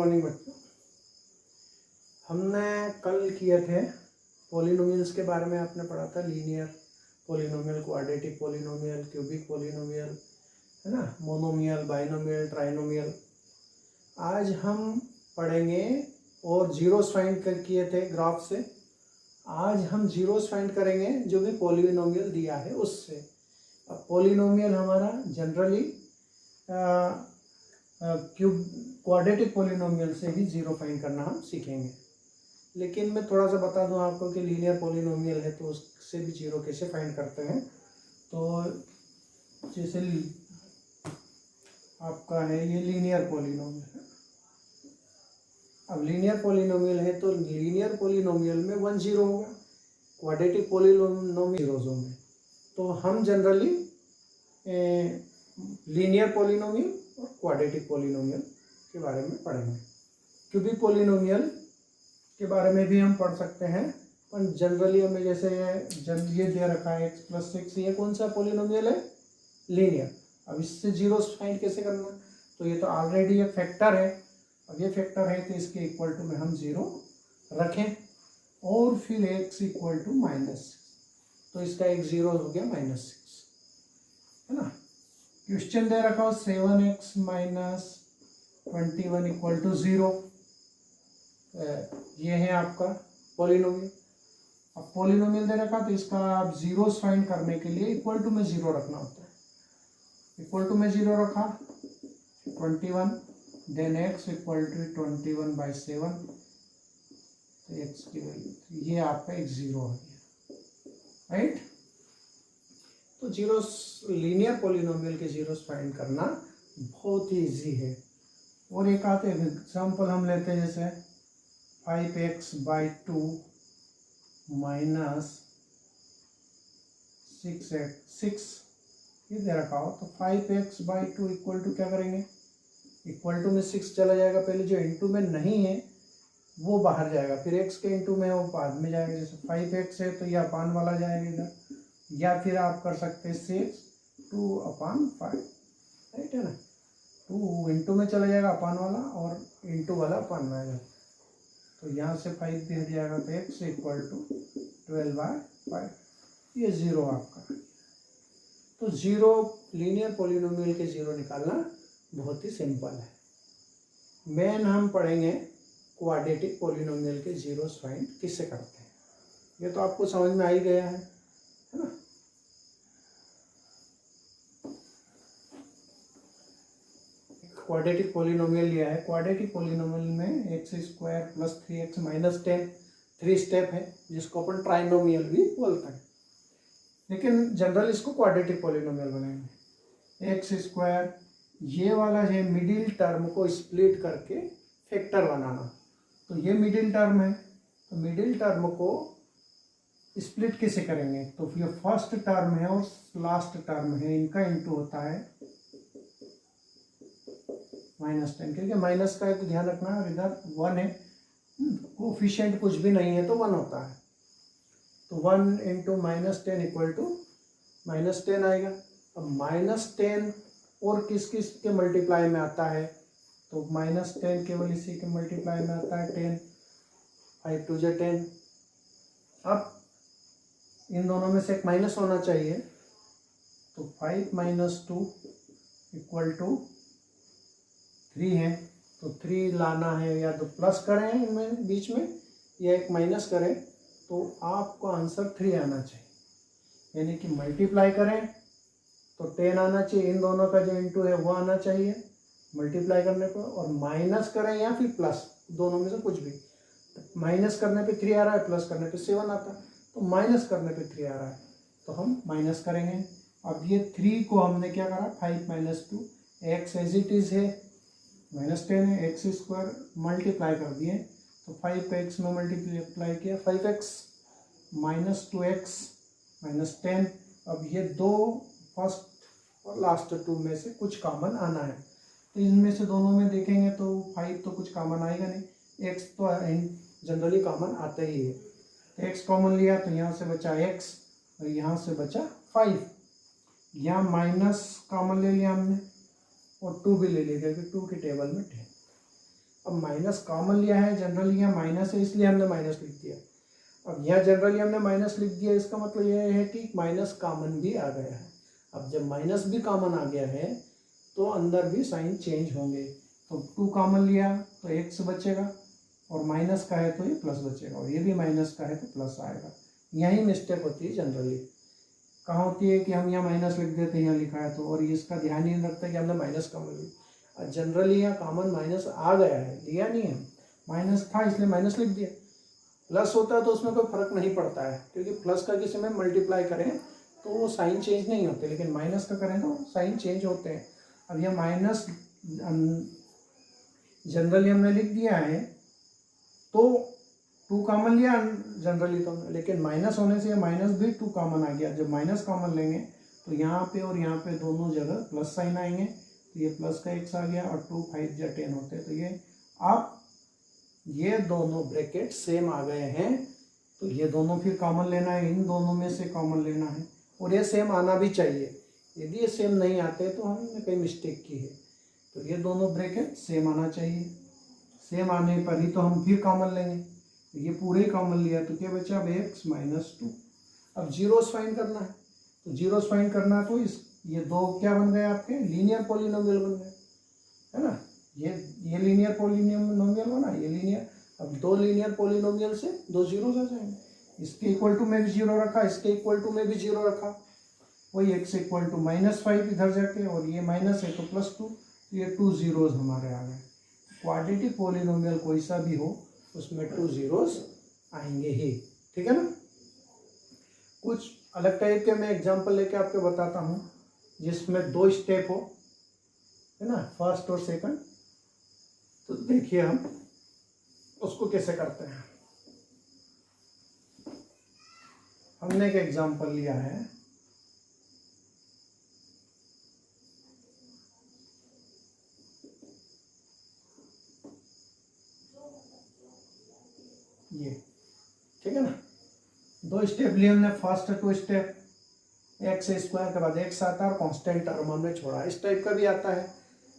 Morning बच्चों। हमने कल किए थे पॉलिनोमियल्स के बारे में। आपने पढ़ा था linear polynomial, quadratic polynomial, cubic polynomial, है ना, मोनोमियल, बाइनोमियल, ट्राइनोमियल। आज हम पढ़ेंगे, और जीरोस फाइंड कर किए थे ग्राफ से। आज हम जीरोस फाइंड करेंगे जो भी पॉलिनोमियल दिया है उससे। अब पॉलिनोमियल हमारा जनरली क्वाड्रेटिक पॉलिनोमियल से ही जीरो फाइंड करना हम सीखेंगे। लेकिन मैं थोड़ा सा बता दूं आपको कि लीनियर पॉलिनोमियल है तो उससे भी जीरो कैसे फाइंड करते हैं। तो जैसे आपका है ये लीनियर पॉलिनोमियल है। अब लीनियर पॉलिनोमियल है तो लीनियर पॉलिनोमियल में 1 0 होगा, क्वाड्रेटिक पॉलिनोमियल जीरोज होंगे। तो हम जनरली लीनियर पॉलिनोमियल और क्वाड्रेटिक पॉलिनोमियल के बारे में पढ़ेंगे। क्यूबिक पॉलिनोमियल के बारे में भी हम पढ़ सकते हैं, पर जनरली हमें जैसे जब ये दे रखा है x + 6, ये कौन सा पॉलिनोमियल है? लीनियर। अब इससे जीरोस फाइंड कैसे करना? तो ये तो ऑलरेडी एक फैक्टर है। अब ये फैक्टर है तो इसके इक्वल टू में हम 0 रखें और फिर x इक्वल टू -6, तो इसका एक 0 हो गया -6, है ना। क्वेश्चन दे रखा हो 7x - 21 इक्वल टू 0। ये है आपका पॉलिनोमियल। अब पॉलिनोमियल दे रखा तो इसका आप जीरोस फाइंड करने के लिए इक्वल टू में 0 रखना होता है। इक्वल टू में 0 रखा 21, देन x इक्वल टू 21/7, तो x की वैल्यू ये आपका एक 0 आ गया, राइट। तो जीरोस, लीनियर पॉलिनोमियल के जीरोस फाइंड करना बहुत ही इजी है। और एक आते एग्जाम्पल हम लेते हैं, जैसे 5x/2 -6 ये दे रखा हो तो 5x/2 इक्वल टू क्या करेंगे? इक्वल टू में 6 चला जाएगा, पहले जो इंटू में नहीं है वो बाहर जाएगा, फिर x के इंटू में वो बाद में जाएगा। जैसे 5x है तो ये अपान वाला जाएगा इधर, या फिर आप कर सकते हैं 6 2/5, राइट है ना। 2 इंटू में चला जाएगा अपान वाला, और इंटू वाला अपान में आएगा, तो यहाँ से 5 भी हट जाएगा, तो x इक्वल टू 12/5, ये 0 आपका। तो 0 लीनियर पॉलिनोमियल के 0 निकालना बहुत ही सिंपल है। मेन हम पढ़ेंगे क्वाड्रेटिक पॉलिनोमियल के जीरोस फाइंड किससे करते हैं। ये तो आपको समझ में आ ही गया है ना। क्वाड्रेटिक पॉलिनोमियल लिया है। क्वाड्रेटिक पॉलिनोमियल में x² + 3x - 10 3 स्टेप है, जिसको अपन ट्राइनोमियल भी बोलते हैं, लेकिन जनरल इसको क्वाड्रेटिक पॉलिनोमियल बनाएंगे। x², ये वाला है मिडिल टर्म को स्प्लिट करके फैक्टर बनाना। तो ये मिडिल टर्म है, तो मिडिल टर्म को स्प्लिट कैसे करेंगे? तो ये फर्स्ट टर्म है और लास्ट टर्म है, इनका इंटू होता है -10, क्योंकि माइनस का एक ध्यान रखना है, और इधर 1 है, कोफिशिएंट कुछ भी नहीं है तो 1 होता है। तो 1 × -10 इक्वल टू -10 आएगा। अब -10 और किस किस के मल्टीप्लाई में आता है? तो -10 केवल इसी के मल्टीप्लाई में आता है, 10, 5 2 10। अब इन दोनों में से एक माइनस होना चाहिए, तो 5 - 2 इक्वल टू 3 है, तो 3 लाना है, या तो प्लस करें इनमें बीच में, या एक माइनस करें, तो आपको आंसर 3 आना चाहिए। यानी कि मल्टीप्लाई करें तो 10 आना चाहिए, इन दोनों का जो इंटू है वो आना चाहिए मल्टीप्लाई करने पर, और माइनस करें या फिर प्लस, दोनों में से कुछ भी। माइनस करने पे 3 आ रहा है, प्लस करने पे 7 आता है, तो माइनस करने पे 3 आ रहा है तो हम माइनस करेंगे। अब ये 3 को हमने क्या करा, 5 - 2, x एज इट इज है, -10 है, x² मल्टीप्लाई कर दिए, तो 5x में मल्टीप्लाई किया, 5x - 2x -10। अब ये दो फर्स्ट और लास्ट 2 में से कुछ कॉमन आना है, तो इनमें से दोनों में देखेंगे तो 5 तो कुछ कॉमन आएगा नहीं, x तो जनरली कॉमन आता ही है, तो x कॉमन लिया तो यहाँ से बचा x और यहाँ से बचा 5। यहाँ माइनस कॉमन ले लिया हमने और 2 भी ले लिया, क्योंकि 2 की टेबल में 10। अब माइनस कॉमन लिया है, जनरली यहाँ माइनस है इसलिए हमने माइनस लिख दिया। अब यहाँ जनरली हमने माइनस लिख दिया, इसका मतलब यह है कि माइनस कॉमन भी आ गया है। अब जब माइनस भी कॉमन आ गया है तो अंदर भी साइन चेंज होंगे। तो 2 कॉमन लिया तो x बचेगा, और माइनस का है तो ये प्लस बचेगा, और ये भी माइनस का है तो प्लस आएगा। यही मिस्टेक होती है जनरली। कहाँ होती है कि हम यहाँ माइनस लिख देते हैं, यहाँ लिखा है तो, और इसका ध्यान ही नहीं रखते कि हमने माइनस कॉमन लिया। जनरली यहाँ कॉमन माइनस आ गया है, लिया नहीं है, माइनस था इसलिए माइनस लिख दिया। प्लस होता है तो उसमें कोई फर्क नहीं पड़ता है, क्योंकि प्लस का किसी में मल्टीप्लाई करें तो वो साइन चेंज नहीं होते, लेकिन माइनस का करें तो साइन चेंज होते हैं। अब यह माइनस जनरली हमने लिख दिया है तो 2 कॉमन लिया जनरली तो, लेकिन माइनस होने से माइनस भी 2 कॉमन आ गया। जब माइनस कॉमन लेंगे तो यहाँ पे और यहाँ पे दोनों जगह प्लस साइन आएंगे, तो ये प्लस का x आ गया, और 2 5 या 10 होते, तो ये आप ये दोनों ब्रैकेट सेम आ गए हैं, तो ये दोनों फिर कॉमन लेना है, इन दोनों में से कॉमन लेना है, और ये सेम आना भी चाहिए। यदि ये सेम नहीं आते तो हमने कहीं मिस्टेक की है। तो ये दोनों ब्रैकेट सेम आना चाहिए, सेम आने पर ही तो हम फिर कॉमन लेंगे। ये पूरे ही कॉमन लिया तो क्या बचा, अब x माइनस 2। अब जीरोस फाइंड करना है, तो जीरोस फाइंड करना है तो ये दो क्या बन गए आपके, लीनियर पॉलिनोमियल बन गए, है ना। ये लीनियर पॉलिनोमियल बना, ये लीनियर। अब 2 लीनियर पॉलिनोमियल से 2 जीरोस आ जाएंगे। इसके इक्वल टू में भी 0 रखा, इसके इक्वल टू में भी 0 रखा, वही x इक्वल टू -5 इधर जाके, और ये माइनस है तो +2, ये 2 जीरोस हमारे आ गए। क्वाड्रेटिक पॉलिनोमियल कोई सा भी हो उसमें 2 जीरोस आएंगे ही, ठीक है ना। कुछ अलग टाइप के मैं एग्जांपल लेके आपको बताता हूँ जिसमें 2 स्टेप हो, है ना, फर्स्ट और सेकंड। तो देखिए हम उसको कैसे करते हैं। हमने एक एग्जांपल लिया है, ये, ठीक है ना। 2 स्टेप लिए हमने, फर्स्ट 2 स्टेप, एक्स स्क्वायर के बाद x आता है और कांस्टेंट टर्म हमने छोड़ा। इस टाइप का भी आता है,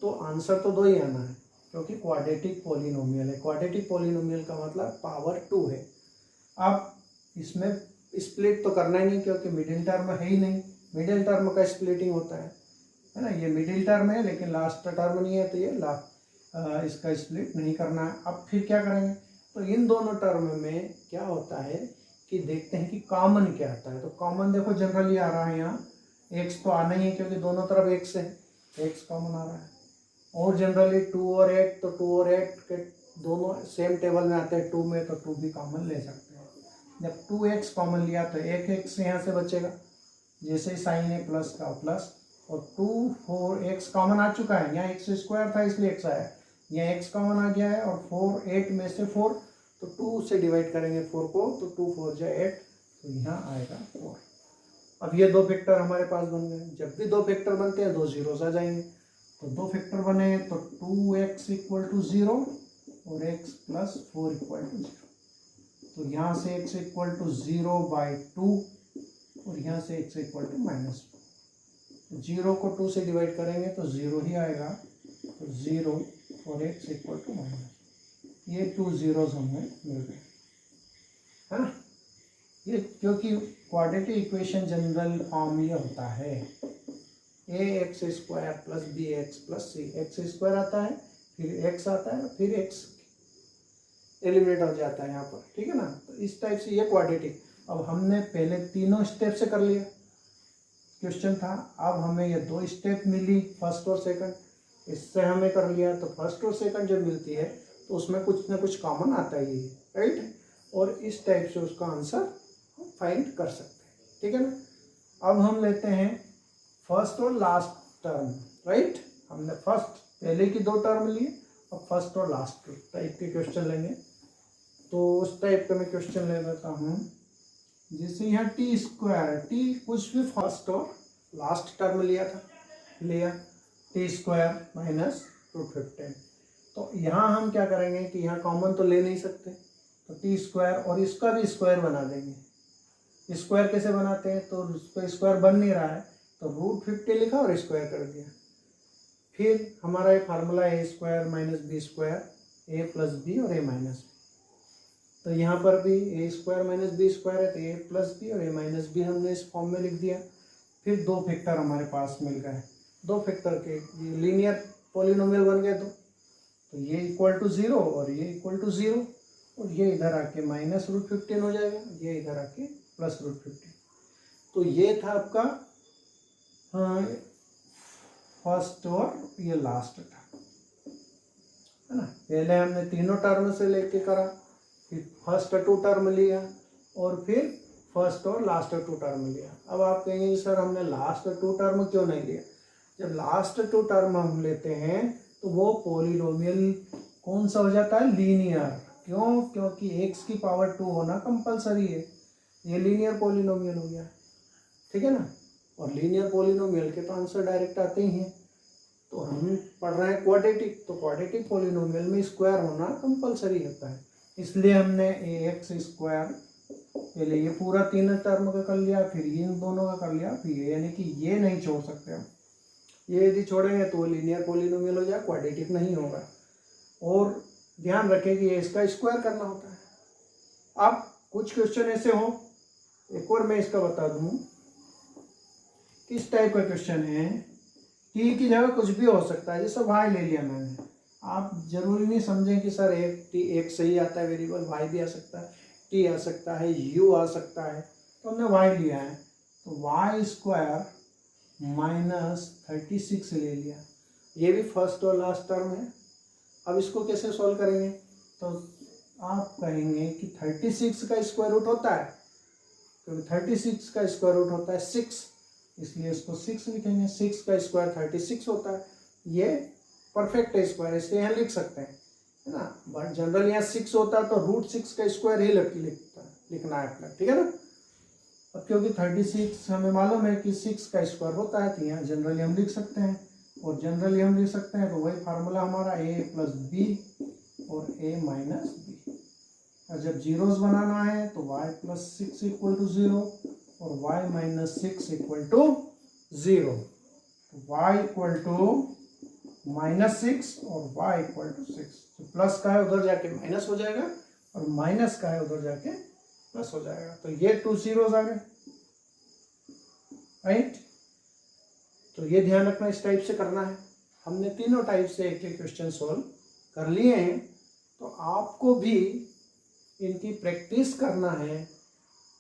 तो आंसर तो 2 ही आना है, क्योंकि क्वाड्रेटिक पॉलिनोमियल है। क्वाड्रेटिक पॉलिनोमियल का मतलब पावर 2 है। अब इसमें स्प्लिट तो करना ही नहीं, क्योंकि मिडिल टर्म है ही नहीं। मिडिल टर्म का स्प्लिटिंग होता है ना। ये मिडिल टर्म है लेकिन लास्ट टर्म नहीं है, तो ये इसका स्प्लिट नहीं करना है। अब फिर क्या करेंगे, तो इन दोनों टर्म में क्या होता है कि देखते हैं कि कॉमन क्या आता है। तो कॉमन देखो जनरली आ रहा है यहाँ, x तो आना ही है क्योंकि दोनों तरफ x है, x कॉमन आ रहा है। और जनरली 2 और 8, तो 2 और 8 के दोनों सेम टेबल में आते हैं 2 में, तो 2 भी कॉमन ले सकते हैं। जब 2x कॉमन लिया तो एक x यहाँ से बचेगा, जैसे साइन है प्लस का प्लस, और 2 4 x कॉमन आ चुका है। यहाँ x स्क्वायर था इसलिए x आया, यहाँ x कॉमन आ गया है, और 4 8 में से 4, तो 2 से डिवाइड करेंगे 4 को, तो 2 4 जा 8, तो यहाँ आएगा 4। अब ये 2 फैक्टर हमारे पास बन गए। जब भी 2 फैक्टर बनते हैं 2 जीरोस आ जाएंगे। तो 2 फैक्टर बने तो 2x इक्वल टू 0 और x प्लस 4 इक्वल टू 0। तो यहाँ से x इक्वल टू 0/2 और यहाँ से x इक्वल टू -2। 0 को 2 से डिवाइड करेंगे तो 0 ही आएगा, तो 0 और x इक्वल टू -2। ये 2 जीरोस हमें मिल गए, है ना। ये क्योंकि क्वाड्रेटिक इक्वेशन जनरल फॉर्म ये होता है, ax square plus bx plus c। X square आता है, फिर x आता है, फिर x एलिमिनेट हो जाता है यहाँ पर, ठीक है ना। तो इस टाइप से ये क्वाड्रेटिक। अब हमने पहले तीनों स्टेप से कर लिया क्वेश्चन था, अब हमें ये 2 स्टेप मिली, फर्स्ट और सेकंड, इससे हमें कर लिया। तो फर्स्ट और सेकंड जब मिलती है तो उसमें कुछ ना कुछ कॉमन आता ही है, राइट। और इस टाइप से उसका आंसर हम फाइंड कर सकते हैं, ठीक है ना। अब हम लेते हैं फर्स्ट और लास्ट टर्म, राइट। हमने फर्स्ट पहले की 2 टर्म लिए, अब फर्स्ट और लास्ट टाइप के क्वेश्चन लेंगे। तो उस टाइप का मैं क्वेश्चन ले लेता हूँ, जैसे यहाँ टी स्क्वायर, टी कुछ भी फर्स्ट और लास्ट टर्म लिया टी स्क्वायर माइनस √15। तो यहाँ हम क्या करेंगे कि यहाँ कॉमन तो ले नहीं सकते, तो टी स्क्वायर और इसका भी स्क्वायर बना देंगे। स्क्वायर कैसे बनाते हैं, तो उसका स्क्वायर बन नहीं रहा है तो √50 लिखा और स्क्वायर कर दिया। फिर हमारा एक फार्मूला है a² - b² ए प्लस बी और ए माइनस बी। तो यहाँ पर भी ए स्क्वायर माइनस बी स्क्वायर है, तो ए प्लस बी और ए माइनस बी हमने इस फॉर्म में लिख दिया। फिर दो फैक्टर हमारे पास मिल गए, दो फैक्टर के ये लीनियर पॉलिनोमियल बन गए। तो ये इक्वल टू 0 और ये इक्वल टू 0, और ये इधर आके -√15 हो जाएगा, ये इधर आके +√15। तो ये था आपका फर्स्ट और ये लास्ट था, है ना। पहले हमने तीनों टर्म से लेके करा, फिर फर्स्ट 2 टर्म लिया और फिर फर्स्ट और लास्ट 2 टर्म लिया। अब आप कहेंगे सर हमने लास्ट 2 टर्म क्यों नहीं लिया? जब लास्ट 2 टर्म हम लेते हैं तो वो पॉलिनोमियल कौन सा हो जाता है? लीनियर। क्यों? क्योंकि x की पावर 2 होना कंपलसरी है, ये लीनियर पॉलिनोमियल हो गया, ठीक है ना। और लीनियर पॉलिनोमियल के तो आंसर डायरेक्ट आते ही हैं। तो हम पढ़ रहे हैं क्वाड्रेटिक, तो क्वाड्रेटिक पॉलिनोमियल में स्क्वायर होना कंपलसरी होता है, इसलिए हमने ax स्क्वायर पहले ये पूरा 3 टर्म का कर लिया, फिर इन दोनों का कर लिया, फिर ये, यानी कि ये नहीं छोड़ सकते हम। ये यदि छोड़ेंगे तो लीनियर पॉलिनोमियल हो जाए, क्वाड्रेटिक नहीं होगा। और ध्यान रखें कि इसका स्क्वायर करना होता है। अब कुछ क्वेश्चन ऐसे हो, एक और मैं इसका बता दूं, किस टाइप का क्वेश्चन है, टी की जगह कुछ भी हो सकता है, जैसे वाई ले लिया मैंने। आप जरूरी नहीं समझें कि सर एक सही आता है वेरिएबल, वाई भी आ सकता है, टी आ सकता है, यू आ सकता है, तो हमने वाई लिया है, तो वाई स्क्वायर -36 ले लिया। ये भी फर्स्ट और लास्ट टर्म है। अब इसको कैसे सॉल्व करेंगे? तो आप कहेंगे कि 36 का स्क्वायर रूट होता है, क्योंकि 36 का स्क्वायर रूट होता है 6, इसलिए इसको 6 लिखेंगे। 6 का स्क्वायर 36 होता है, ये परफेक्ट है स्क्वायर, इसलिए यहाँ लिख सकते हैं, है ना। बट जनरल यहाँ 6 होता है तो √6 का स्क्वायर ही लिखना है अपना, ठीक है ना। अब क्योंकि 36 हमें मालूम है कि 6 का स्क्वायर होता है, तो यहाँ जनरली हम लिख सकते हैं, और जनरली हम लिख सकते हैं तो वही फार्मूला हमारा a + b और a - b। और जब जीरोस बनाना है तो y + 6 = 0 और y - 6 = 0। y = -6 और y = 6। तो प्लस का है उधर जाके माइनस हो जाएगा, और माइनस का है उधर जाके प्लस हो जाएगा। तो ये 2 zeros आ गए, राइट। तो ये ध्यान रखना, इस टाइप से करना है। हमने तीनों टाइप से एक एक क्वेश्चन सॉल्व कर लिए हैं, तो आपको भी इनकी प्रैक्टिस करना है।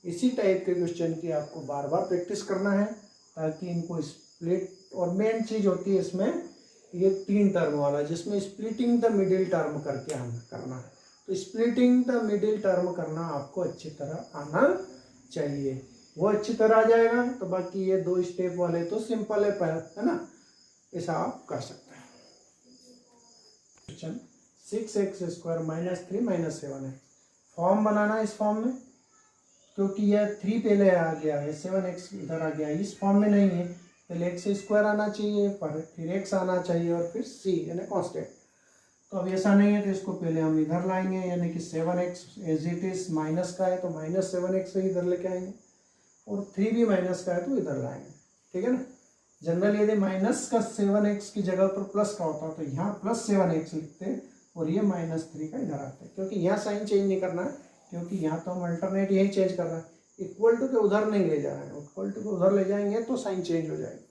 इसी टाइप के क्वेश्चन की आपको बार बार प्रैक्टिस करना है, ताकि इनको स्प्लिट, और मेन चीज होती है इसमें ये 3 टर्म वाला, जिसमें स्प्लिटिंग द मिडिल टर्म करके हमें करना है। तो स्प्लिटिंग द मिडिल टर्म करना आपको अच्छी तरह आना चाहिए। वो अच्छी तरह आ जाएगा तो बाकी ये 2 स्टेप वाले तो सिंपल है ना, ऐसा आप कर सकते हैं। क्वेश्चन 6x² -3 - 7x फॉर्म बनाना है। इस फॉर्म में क्योंकि यह 3 पहले आ गया है, 7x इधर आ गया है, इस फॉर्म में नहीं है। पहले x² आना चाहिए, फिर x आना चाहिए, और फिर c यानी कांस्टेंट। तो अब ऐसा नहीं है, तो इसको पहले हम इधर लाएंगे, यानी कि 7x as it is minus का है तो -7x से इधर लेके आएंगे, और 3 भी माइनस का है तो इधर लाएंगे, ठीक है ना। जनरली यदि माइनस का 7x की जगह पर प्लस का होता तो यहाँ +7x लिखते, और ये -3 का इधर आता है, क्योंकि यहाँ साइन चेंज नहीं करना है, क्योंकि यहाँ तो हम अल्टरनेट यही चेंज कर रहे हैं। इक्वल टू के उधर नहीं ले जा रहे हैं, इक्वल टू के उधर ले जाएंगे तो साइन चेंज हो जाएगी,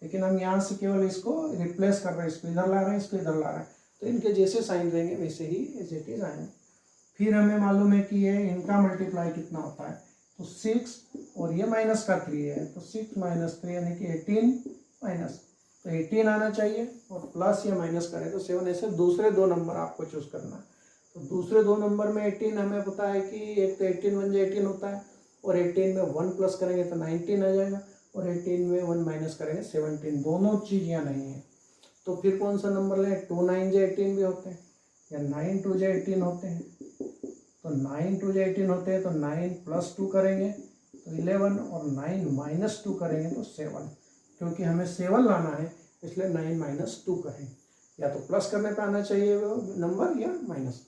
लेकिन हम यहाँ से केवल इसको रिप्लेस कर रहे हैं, इसको इधर ला रहे हैं, इसको इधर ला रहे हैं, तो इनके जैसे साइन रहेंगे वैसे ही एज इट इज आएंगे। फिर हमें मालूम है कि ये इनका मल्टीप्लाई कितना होता है, तो 6, और ये माइनस का 3 है, तो 6 - 3 यानी कि 18 माइनस, तो 18 आना चाहिए, और प्लस या माइनस करें तो 7। ऐसे दूसरे 2 नंबर आपको चूज करना है। तो दूसरे 2 नंबर में 18 हमें पता है कि एक तो 18 1 18 होता है, और 18 में 1 प्लस करेंगे तो 19 आ जाएगा, और 18 में 1 माइनस करेंगे 17। दोनों चीज यहाँ नहीं है, तो फिर कौन सा नंबर लें? 2 9 18 भी होते हैं, या 9 2 18 होते हैं। तो 9 2 18 होते हैं, तो 9 + 2 करेंगे तो 11, और 9 - 2 करेंगे तो 7। क्योंकि हमें 7 लाना है, इसलिए 9 - 2 करेंगे, या तो प्लस करने पे आना चाहिए वो नंबर, या माइनस।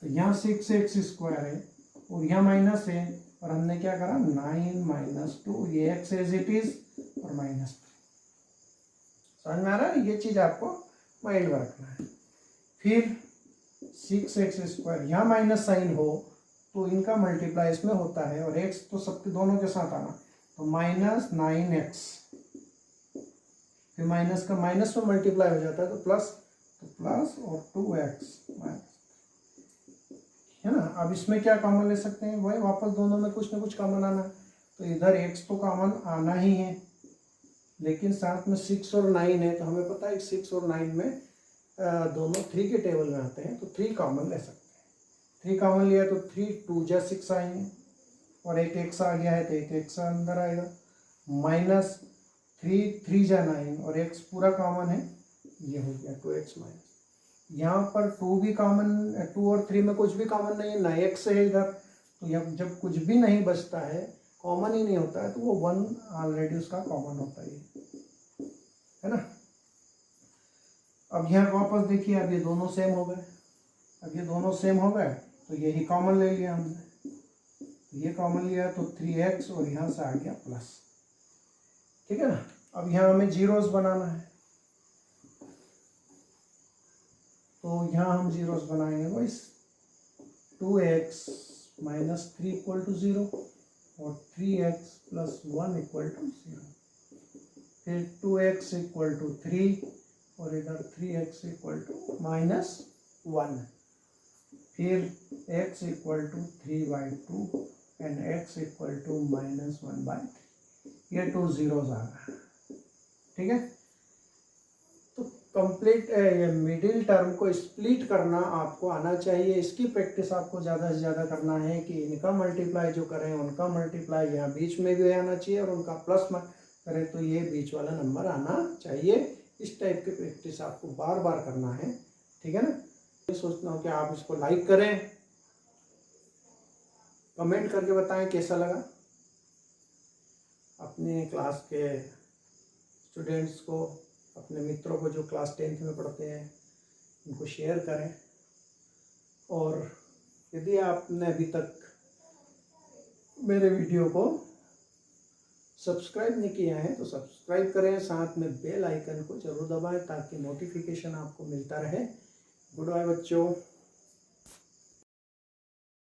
तो यहाँ 6x² है, और यहाँ माइनस है, और हमने क्या करा? 9 - 2, ये x एज इट इज, और -3। समझ में आ रहा है? ये चीज आपको माइंड में रखना है। फिर 6x², यहाँ माइनस साइन हो तो इनका मल्टीप्लाई इसमें होता है, और x तो सबके दोनों के साथ आना, तो -9x, फिर माइनस का माइनस में मल्टीप्लाई हो जाता है तो प्लस और 2x है ना। अब इसमें क्या कॉमन ले सकते हैं, वही वापस दोनों में कुछ ना कुछ कॉमन आना, तो इधर x तो कॉमन आना ही है, लेकिन साथ में 6 और 9 है, तो हमें पता है 6 और 9 में दोनों 3 के टेबल में आते हैं, तो 3 कॉमन ले सकते हैं। 3 कॉमन लिया तो 3 2 जा 6 आएंगे, और एक x आ गया है तो एक x अंदर आएगा, -3 3 जा 9, और x पूरा कॉमन है, ये हो गया 2x माइनस। यहाँ पर 2 भी कॉमन, 2 और 3 में कुछ भी कॉमन नहीं है, ना x है इधर, तो जब कुछ भी नहीं बचता है, कॉमन ही नहीं होता है, तो वो 1 ऑलरेडी उसका कॉमन होता है ना। अब यहाँ वापस देखिए, अब ये दोनों सेम हो गए, अब ये दोनों सेम हो गए तो यही कॉमन ले लिया हमने, ये कॉमन लिया तो 3x, और यहाँ से आ गया प्लस, ठीक है ना। अब यहाँ हमें जीरोस बनाना है, तो यहाँ हम जीरोस बनाएंगे वही 2x - 3 = 0, और 3x + 1 = 0, फिर 2x = 3, और इधर 3x = -1, फिर x = 3/2 एंड x = -1/3, ये 2 zeros आ रहा है, ठीक है। तो कंप्लीट मिडिल टर्म को स्प्लिट करना आपको आना चाहिए, इसकी प्रैक्टिस आपको ज़्यादा से ज़्यादा करना है कि इनका मल्टीप्लाई जो करें उनका मल्टीप्लाई यहाँ बीच में भी आना चाहिए, और उनका प्लस करें तो ये बीच वाला नंबर आना चाहिए। इस टाइप की प्रैक्टिस आपको बार बार करना है, ठीक है ना। मैं सोचता हूँ कि आप इसको लाइक करें, कमेंट करके बताएं कैसा लगा, अपने क्लास के स्टूडेंट्स को, अपने मित्रों को जो क्लास 10th में पढ़ते हैं, उनको शेयर करें, और यदि आपने अभी तक मेरे वीडियो को सब्सक्राइब नहीं किया है तो सब्सक्राइब करें, साथ में बेल आइकन को जरूर दबाएं ताकि नोटिफिकेशन आपको मिलता रहे। गुड बाय बच्चों।